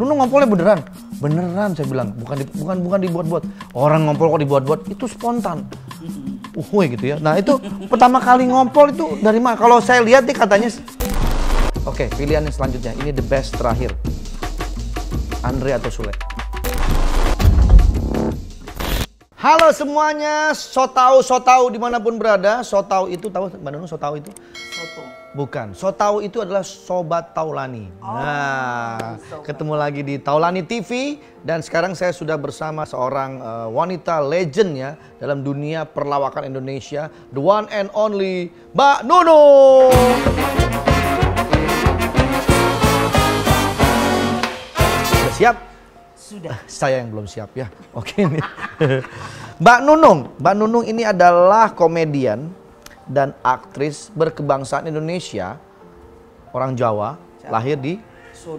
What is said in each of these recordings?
Nunung ngompolnya beneran. Beneran saya bilang, bukan dibuat-buat. Orang ngompol kok dibuat-buat, itu spontan. Gitu ya. Nah itu pertama kali ngompol itu dari mana? Kalau saya lihat nih katanya, oke, pilihan yang selanjutnya, ini the best terakhir. Andre atau Sule? Halo semuanya, so tau dimanapun berada. So tau itu, tahu Mbak Nunung so tau itu? Soto. Bukan, so tau itu adalah Sobat Taulani. Nah, ketemu lagi di Taulani TV. Dan sekarang saya sudah bersama seorang wanita legend ya dalam dunia perlawakan Indonesia. The one and only Mbak Nunung. Sudah siap? Sudah. Saya yang belum siap ya. Oke nih. Mbak Nunung ini adalah komedian dan aktris berkebangsaan Indonesia, orang Jawa, lahir di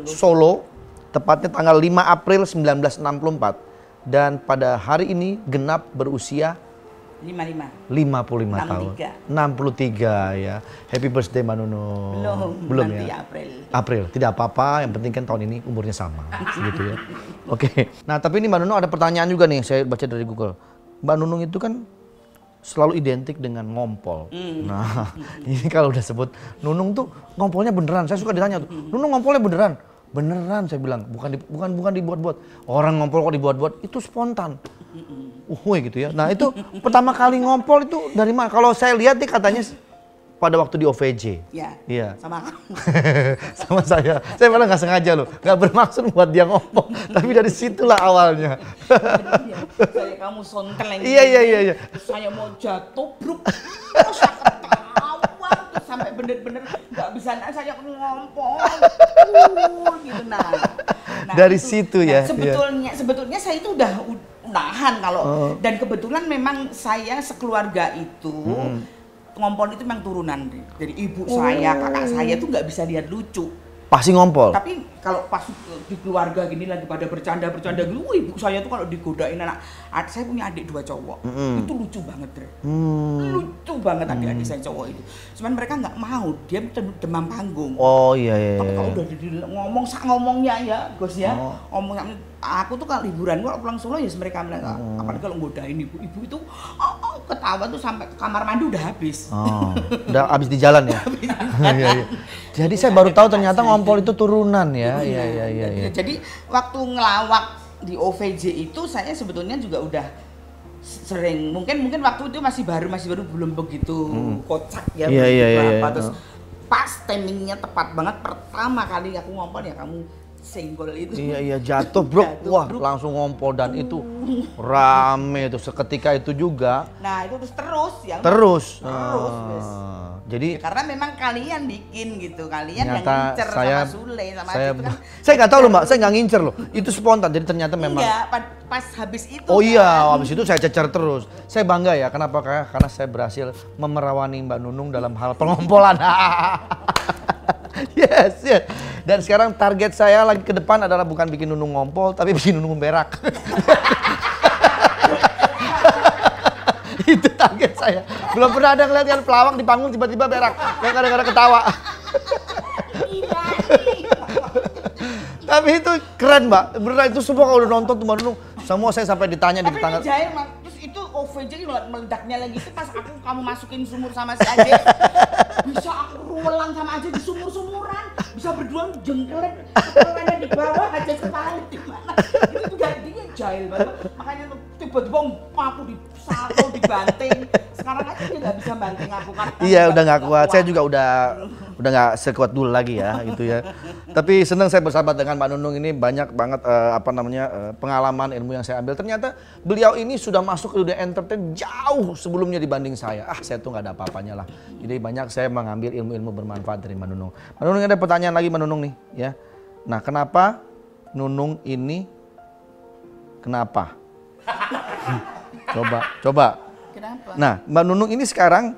Solo, tepatnya tanggal 5 April 1964, dan pada hari ini genap berusia 55 tahun. 63 ya. Happy birthday Mbak Nunung. Belum nanti ya. April. Tidak apa-apa, yang penting kan tahun ini umurnya sama gitu ya. Oke. Nah, tapi ini Mbak Nunung ada pertanyaan juga nih, saya baca dari Google. Mbak Nunung itu kan selalu identik dengan ngompol. Nah, ini kalau udah sebut Nunung tuh ngompolnya beneran. Saya suka ditanya tuh, Nunung ngompolnya beneran. Beneran saya bilang, bukan dibuat-buat. Orang ngompol kok dibuat-buat, itu spontan. Gitu ya. Nah itu pertama kali ngompol itu dari mana? Kalau saya lihat nih katanya pada waktu di OVJ. Iya. Sama kamu. Sama saya. Saya malah nggak sengaja loh, nggak bermaksud buat dia ngompol. Tapi dari situlah awalnya. Saya kamu sonteleng. Iya. Saya mau jatuh, bruk. Terus saya ketawa, terus sampai bener-bener nggak bisa saya ngompol. Gitu nah dari itu, situ ya. Sebetulnya saya itu udah nahan kalau dan kebetulan memang saya sekeluarga itu ngompol itu memang turunan dari ibu saya, kakak saya tuh nggak bisa lihat lucu. Pasti ngompol. Tapi kalau pas di keluarga gini lagi pada bercanda gitu, ibu saya tuh kalau digodain saya punya adik 2 cowok, itu lucu banget Dre. Lucu banget adik-adik saya cowok itu. Cuman mereka nggak mau, dia demam panggung. Oh iya. Kalau udah ngomong ngomongnya ya, Gus ya. Ngomong aku tuh kalau liburan gua pulang Solo ya mereka bilang, apalagi kalau ngodain ibu itu ketawa tuh sampai ke kamar mandi udah habis. Udah habis di jalan ya. Iya. Jadi saya baru tahu ternyata ngompol itu turunan ya. Iya. Jadi waktu ngelawak di OVJ itu saya sebetulnya juga udah sering, mungkin waktu itu masih baru belum begitu kocak ya. Iya. Terus pas timingnya tepat banget pertama kali aku ngompol ya kamu senggol itu. Iya jatuh bro. Wah langsung ngompol dan itu rame tuh seketika itu juga. Nah itu terus ya. Terus. Jadi ya, karena memang kalian bikin gitu, kalian yang ngincer sama Sule sama itu kan. Saya nggak tahu loh Mbak, saya nggak ngincer loh. Itu spontan, jadi ternyata memang. Iya, pas habis itu. Oh iya, habis itu saya cecer terus. Saya bangga ya, kenapa? Karena saya berhasil memerawani Mbak Nunung dalam hal pengompolan. Yes. Dan sekarang target saya lagi ke depan adalah bukan bikin Nunung ngompol, tapi bikin Nunung berak. Itu target saya. Belum pernah ada ngeliat yang pelawak di panggung tiba-tiba berak. Kayak kadang-kadang ketawa. Tapi itu keren Mbak. Beneran itu semua kalau udah nonton tuh Mbak Nunung. Semua saya sampai ditanya di tetangga. Tapi jahil Mas. Terus itu OVJ meledaknya lagi itu pas kamu masukin sumur sama si Aje. Bisa aku rulang sama Aje di sumur-sumuran. Bisa berdua jengkelek. Kepalanya di bawah, Aje kepalanya di mana. Itu juga dia jahil banget. Makanya tiba-tiba aku disalto, dibanting. Sekarang aja dia nggak bisa banting aku kan. Iya udah nggak kuat. Saya juga udah nggak sekuat dulu lagi ya gitu ya. Tapi senang saya bersahabat dengan Mbak Nunung ini, banyak banget pengalaman ilmu yang saya ambil. Ternyata beliau ini sudah masuk ke dunia entertain jauh sebelumnya dibanding saya. Saya tuh nggak ada apa-apanya lah. Jadi banyak saya mengambil ilmu-ilmu bermanfaat dari Mbak Nunung. Mbak Nunung ada pertanyaan lagi Mbak Nunung nih ya. Nah kenapa Nunung ini kenapa? Coba. Kenapa? Nah Mbak Nunung ini sekarang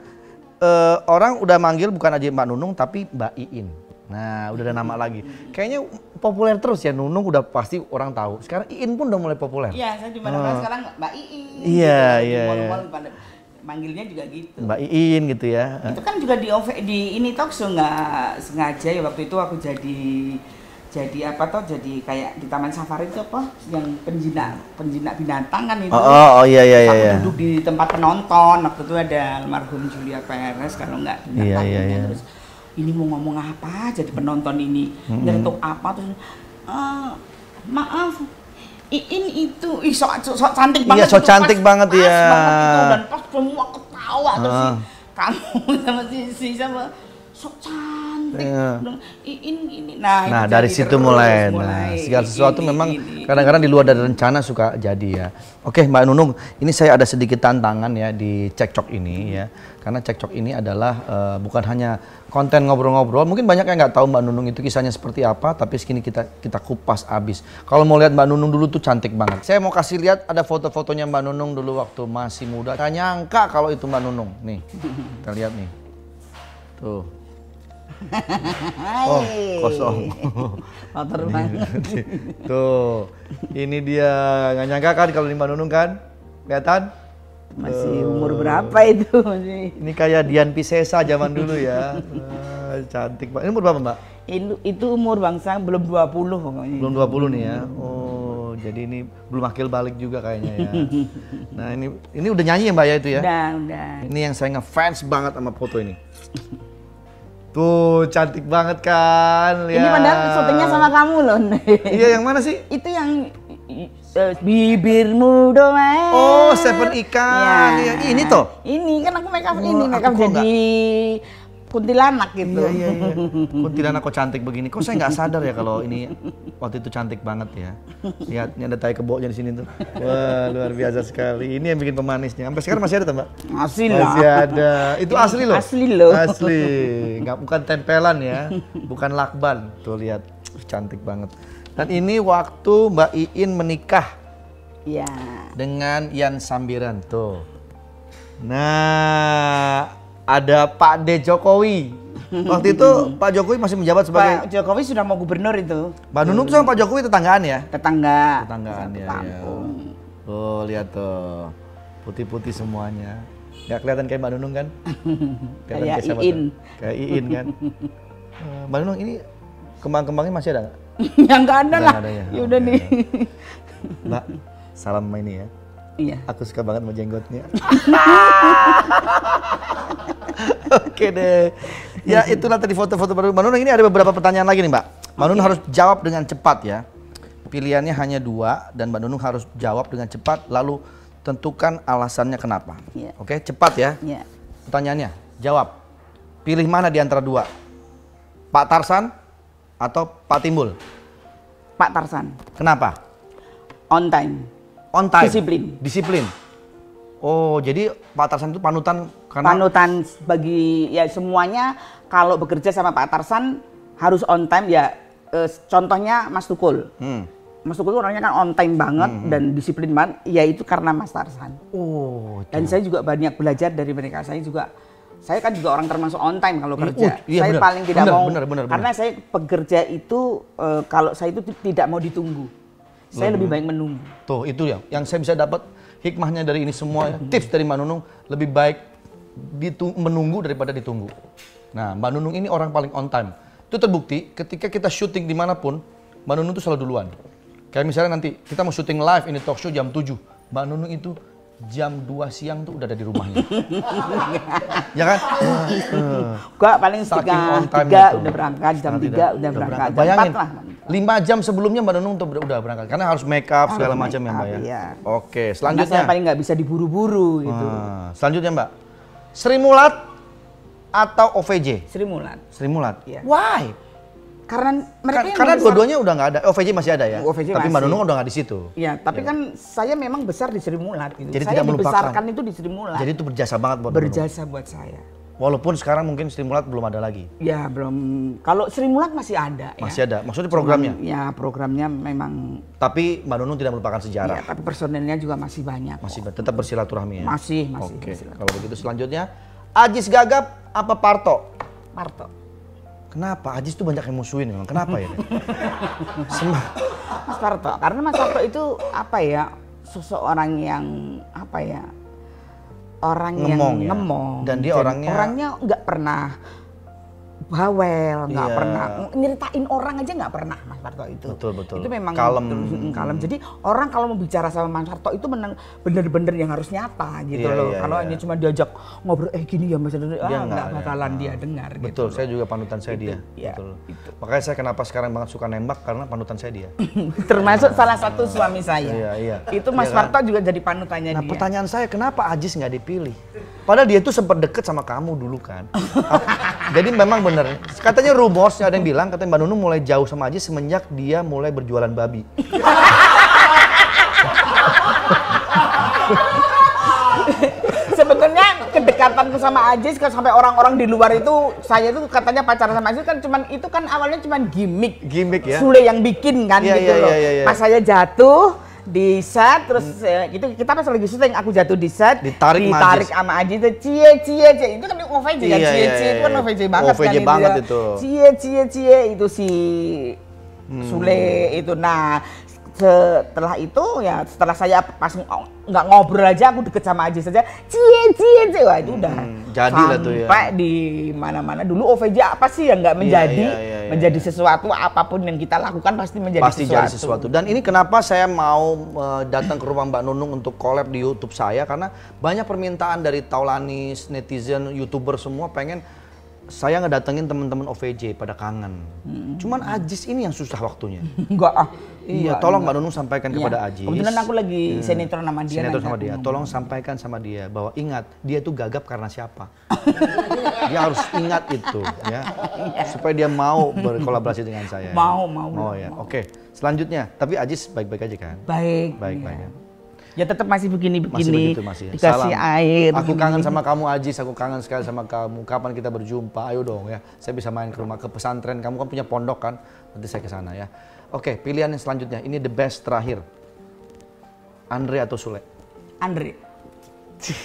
orang udah manggil bukan aja Mbak Nunung tapi Mbak Iin. Nah udah ada nama lagi. Kayaknya populer terus ya, Nunung udah pasti orang tahu. Sekarang Iin pun udah mulai populer. Iya, saya di mana-mana sekarang Mbak Iin. Iya. Manggilnya juga gitu. Mbak Iin gitu ya. Itu kan juga di ini talk show nggak sengaja ya waktu itu aku jadi jadi apa toh, jadi kayak di Taman Safari itu apa yang penjinak binatang kan itu. Iya. Aku duduk di tempat penonton, waktu itu ada almarhum Julia Perez kalau nggak Iya. Terus ini mau ngomong apa, jadi penonton ini nyeretuk apa terus maaf Iin itu sok cantik banget. Iya, sok cantik banget ya. Dan pas semua ketawa terus kamu sama Sisi sama sok cantik. Iin gini. Nah dari situ mulai. Nah, segala sesuatu memang kadang-kadang di luar dari rencana suka jadi ya. Oke Mbak Nunung, ini saya ada sedikit tantangan ya di cekcok ini ya. Karena cekcok ini adalah bukan hanya konten ngobrol-ngobrol. Mungkin banyak yang nggak tahu Mbak Nunung itu kisahnya seperti apa, tapi segini kita kupas abis. Kalau mau lihat Mbak Nunung dulu tuh cantik banget. Saya mau kasih lihat ada foto-fotonya Mbak Nunung dulu waktu masih muda. Gak nyangka kalau itu Mbak Nunung. Nih, kita lihat nih. Tuh. Oh, kosong. Kotor banget. Tuh, ini dia. Nggak nyangka kan kalau ini Mbak Nunung kan? Kelihatan? Masih umur berapa itu? Ini kayak Dian Piscesa zaman dulu ya. Cantik Mbak. Ini umur berapa Mbak? Itu umur bangsa belum 20 pokoknya. Belum 20 nih ya. Oh, jadi ini belum akil balik juga kayaknya ya. Nah, ini udah nyanyi ya Mbak ya itu ya? Udah. Ini yang saya ngefans banget sama foto ini. Tuh, cantik banget kan. Lihat. Ini padahal syutingnya sama kamu loh. Iya, yang mana sih? Itu yang bibirmu doang. Oh, Stephen Ikan. Ya. Ini toh? Ini kan aku make up jadi kuntilanak gitu. Iya. Kuntilanak kok cantik begini. Kok saya nggak sadar ya kalau ini waktu itu cantik banget ya. Lihat, ini ada tai keboknya di sini tuh. Wah, luar biasa sekali. Ini yang bikin pemanisnya. Sampai sekarang masih ada tuh, Mbak? Masih lah. Masih ada. Itu asli loh. Asli loh. Asli. Bukan tempelan ya. Bukan lakban. Tuh lihat, cantik banget. Dan ini waktu Mbak Iin menikah. Iya. Dengan Ian Sambiran tuh. Nah, ada Pak D Jokowi. Waktu itu Pak Jokowi masih menjabat sebagai Pak Jokowi sudah mau gubernur itu. Mbak Nunung tuh sama Pak Jokowi tetanggaan ya? Tetanggaan ya. Kampung. Tuh lihat tuh. Putih-putih semuanya. Gak kelihatan kayak Mbak Nunung kan? Kayak Iin. Kayak Iin kan? Mbak Nunung ini kembang-kembangnya masih ada nggak? Ya nggak ada lah. Ya udah nih. Mbak, salam sama ini ya. Iya. Aku suka banget sama jenggotnya. Oke deh. Ya itulah tadi foto-foto baru. Mbak Nunung, ini ada beberapa pertanyaan lagi nih Mbak. Mbak Nunung harus jawab dengan cepat ya. Pilihannya hanya 2 dan Mbak Nunung harus jawab dengan cepat lalu tentukan alasannya kenapa. Iya. Oke, cepat ya. Iya. Pertanyaannya, jawab. Pilih mana di antara 2? Pak Tarsan atau Pak Timbul? Pak Tarsan. Kenapa? On time. On time. Disiplin. Oh, jadi Pak Tarsan itu panutan karena Panutan bagi ya semuanya. Kalau bekerja sama Pak Tarsan harus on time ya. Contohnya Mas Tukul. Mas Tukul orangnya kan on time banget dan disiplin banget. Ya itu karena Mas Tarsan. Oh. Dan saya juga banyak belajar dari mereka. Saya kan juga orang termasuk on time kalau kerja. Iya, saya bener. paling tidak mau Bener. karena saya bekerja itu kalau saya itu tidak mau ditunggu. Saya lebih baik menunggu. Tuh, itu yang saya bisa dapat hikmahnya dari ini semua ya. Tips dari Mbak Nunung, lebih baik menunggu daripada ditunggu. Nah, Mbak Nunung ini orang paling on time. Itu terbukti ketika kita syuting dimanapun, Mbak Nunung itu selalu duluan. Kayak misalnya nanti kita mau syuting live ini talk show jam 7. Mbak Nunung itu jam 2 siang tuh udah ada di rumahnya. Ya kan? Gua paling Saking on time 3 gitu. udah berangkat, jam 3 udah berangkat. Jam Bayangin, 4 lah. 5 jam sebelumnya Mbak Nunung tuh udah berangkat. Karena harus make up segala macam ya Mbak ya. Iya. Oke, Karena selanjutnya. saya paling nggak bisa diburu-buru gitu. Selanjutnya Mbak, Sri Mulat atau OVJ? Sri Mulat. Sri Mulat. Iya. Why? Karena mereka yang Karena membesar- dua-duanya udah nggak ada. OVJ masih ada ya. OVJ Tapi Mbak masih. Nunung udah nggak di situ. Ya, tapi kan saya memang besar di Sri Mulat gitu. Jadi saya tidak melupakan. dibesarkan itu di Sri Mulat. Jadi itu berjasa banget buat Mbak Nunung. berjasa buat saya. Walaupun sekarang mungkin Sri Mulat belum ada lagi. Ya belum. Kalau Sri Mulat masih ada. Masih ya. ada. Maksudnya programnya. Ya programnya memang. Tapi Mbak Nunung tidak melupakan Ya, sejarah. tapi personelnya juga masih banyak. Masih tetap bersilaturahmi ya. Masih. Oke. bersilaturahmi. Kalau begitu selanjutnya, Ajis Gagap apa Parto? Parto. Kenapa? Ajis tuh banyak yang musuhin memang. Kenapa ya? Mas Parto. Karena Mas Parto itu apa ya? Seseorang yang apa ya? Orang Ngemong yang ya? ngemong. Dan dia orangnya nggak pernah bawel, nggak Iya. pernah nyeritain orang aja nggak pernah Mas. Parto itu. Betul. Itu memang kalem. Kalem. Jadi orang kalau mau bicara sama Mas Parto itu bener-bener yang harus nyata gitu loh. Kalau hanya cuma diajak ngobrol gini ya Mas, nggak bakalan dia dengar. Betul, gitu saya juga panutan saya dia. Betul. Makanya saya kenapa sekarang banget suka nembak karena panutan saya dia. Termasuk salah satu suami saya. Iya. Itu Mas Parto juga jadi panutannya dia. Nah, pertanyaan saya kenapa Ajis nggak dipilih? Padahal dia itu sempat deket sama kamu dulu kan. Jadi memang bener. Katanya rumornya ada yang bilang katanya Mbak Nunung mulai jauh sama Ajis semenjak dia mulai berjualan babi. Sebetulnya kedekatanku sama Ajis sampai orang-orang di luar itu saya itu katanya pacaran sama Ajis kan itu kan awalnya cuman gimmick. Gimmick ya. Sule yang bikin kan gitu loh. Pas saya jatuh di set terus itu kita pas lagi syuting aku jatuh di set ditarik sama Aji itu cie itu kan OVJ ya cie itu kan OVJ banget OVJ kan banget itu ya. cie itu si Sule itu. Nah setelah itu ya setelah saya pas nggak ngobrol aja aku deket sama Aji saja cie wah itu udah jadi lah tuh ya sampai di mana-mana. Dulu OVJ apa sih yang nggak menjadi menjadi sesuatu, apapun yang kita lakukan pasti jadi sesuatu. Dan ini kenapa saya mau datang ke rumah Mbak Nunung untuk collab di YouTube saya karena banyak permintaan dari taulanis, netizen, YouTuber semua pengen saya ngedatengin teman-teman OVJ pada kangen. Cuman Ajis ini yang susah waktunya. Iya, tolong Mbak Nunung sampaikan kepada Ajis. Kebetulan aku lagi sinetron sama dia. Tolong sampaikan sama dia bahwa ingat, dia itu gagap karena siapa. Dia harus ingat itu ya. Supaya dia mau berkolaborasi dengan saya. Mau ya. Oke, selanjutnya, tapi Ajis baik-baik aja kan? Baik. Ya tetap masih begini. Masih. Dikasih air. Aku kangen sama kamu Ajis, aku kangen sekali sama kamu. Kapan kita berjumpa? Ayo dong ya. Saya bisa main ke rumah, ke pesantren. Kamu kan punya pondok kan? Nanti saya ke sana ya. Oke, pilihan yang selanjutnya. Ini the best terakhir. Andre atau Sule? Andre.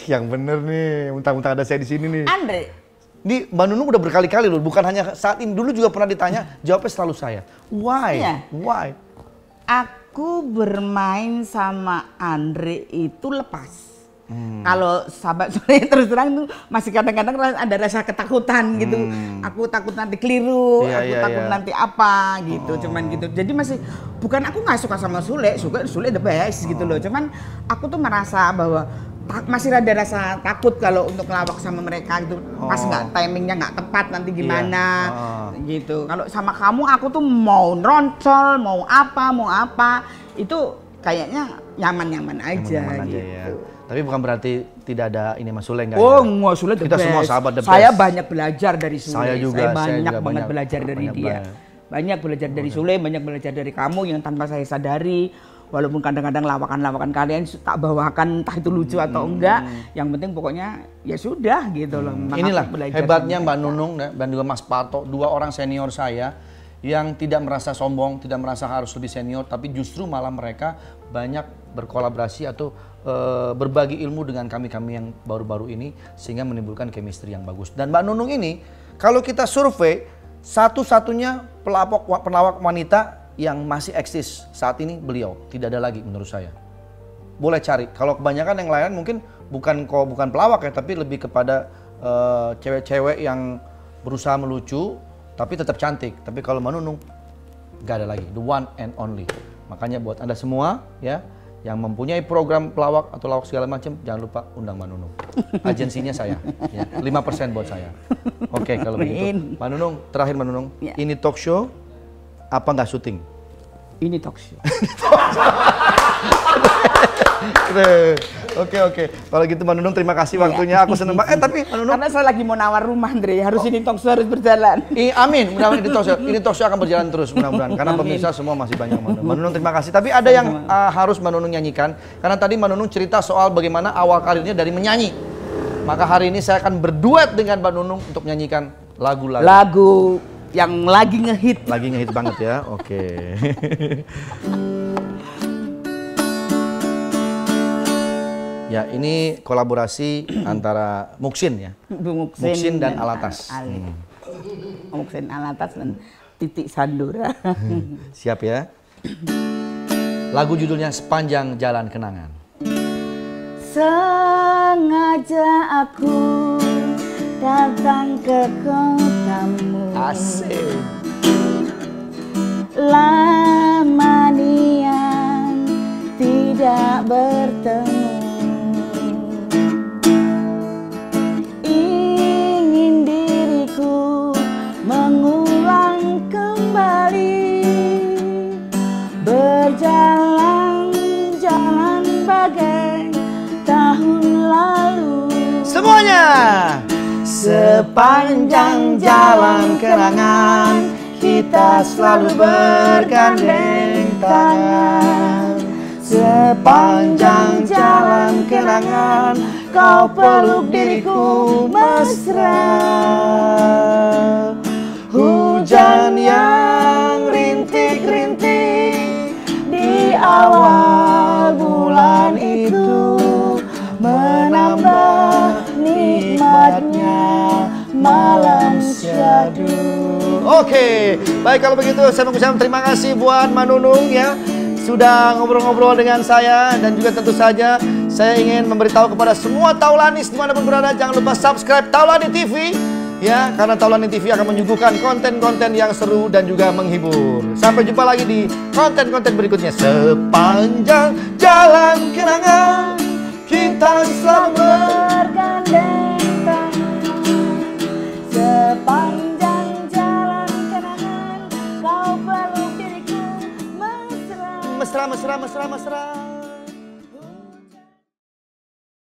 Yang bener nih, mentang-mentang ada saya di sini nih. Andre. Di Mbak Nunung udah berkali-kali loh, bukan hanya saat ini. Dulu juga pernah ditanya, jawabnya selalu saya. Why? Iya. Why? Aku bermain sama Andre itu lepas. Kalau sahabat Sule terus terang tuh masih kadang-kadang ada rasa ketakutan gitu. Aku takut nanti keliru, aku takut nanti apa gitu, cuman gitu. Jadi masih bukan aku nggak suka sama Sule the best gitu loh. Cuman aku tuh merasa bahwa masih ada rasa takut kalau untuk ngelawak sama mereka gitu. Pas timingnya nggak tepat nanti gimana gitu. Kalau sama kamu aku tuh mau noncol, mau apa itu kayaknya nyaman-nyaman aja gitu. Ya. Tapi bukan berarti tidak ada ini Mas Sule enggak ya? Mas Sule kita best. Semua sahabat the best. Saya banyak belajar dari Sule. Saya banyak banget belajar dari dia. Banyak belajar dari Sule, banyak belajar dari kamu yang tanpa saya sadari. Walaupun kadang-kadang lawakan-lawakan kalian tak bawakan entah itu lucu atau enggak. Yang penting pokoknya ya sudah gitu loh. Inilah hebatnya Mbak Nunung dan juga Mas Parto, dua orang senior saya yang tidak merasa sombong, tidak merasa harus lebih senior, tapi justru malah mereka banyak berkolaborasi atau berbagi ilmu dengan kami-kami yang baru-baru ini sehingga menimbulkan chemistry yang bagus. Dan Mbak Nunung ini kalau kita survei satu-satunya pelawak wanita yang masih eksis saat ini beliau, tidak ada lagi menurut saya. Boleh cari. Kalau kebanyakan yang lain mungkin bukan pelawak ya, tapi lebih kepada cewek-cewek yang berusaha melucu tapi tetap cantik. Tapi kalau Mbak Nunung nggak ada lagi, the one and only. Makanya buat Anda semua ya yang mempunyai program pelawak atau lawak segala macam, jangan lupa undang Mbak Nunung. Agensinya saya, ya, 5% buat saya. Oke, kalau begitu. Mbak Nunung, terakhir Mbak Nunung, ini talk show apa nggak syuting? Ini talk show. Oke. Kalau gitu Mbak Nunung terima kasih waktunya. Aku seneng banget. Tapi Mbak Nunung, karena saya lagi mau nawar rumah Andre, harus ini talk show harus berjalan. Amin. Mudah-mudahan ini talk show akan berjalan terus mudah-mudahan. Karena pemirsa semua masih banyak Mbak Nunung terima kasih. Tapi ada yang harus Mbak Nunung nyanyikan. Karena tadi Mbak Nunung cerita soal bagaimana awal karirnya dari menyanyi. Maka hari ini saya akan berduet dengan Mbak Nunung untuk menyanyikan lagu yang lagi ngehit. Lagi ngehit banget ya. Oke. Ya, ini kolaborasi antara Muksin ya. Muksin dan Alatas. Muksin Alatas dan Titik Sandura. Siap ya. Lagu judulnya Sepanjang Jalan Kenangan. Sengaja aku datang ke kotamu. Asik. lama nian tidak bertemu. Ingin diriku mengulang kembali, berjalan-jalan bagai tahun lalu. Semuanya. Sepanjang jalan kenangan kita selalu bergandeng tangan. Sepanjang jalan kenangan kau peluk diriku mesra. Hujan yang rintik-rintik di awal bulan itu menambah nikmatnya malam syahdu. Oke, baik kalau begitu saya mengucapkan terima kasih buat Manunung ya sudah ngobrol-ngobrol dengan saya, dan juga tentu saja saya ingin memberitahu kepada semua Taulanis dimanapun berada, jangan lupa subscribe Taulani TV ya, karena Taulani TV akan menyuguhkan konten-konten yang seru dan juga menghibur. Sampai jumpa lagi di konten-konten berikutnya. Sepanjang jalan kenangan kita selalu bergandeng tangan. Sepanjang jalan kenangan kau peluk diriku mesra. mesra, mesra, mesra, mesra.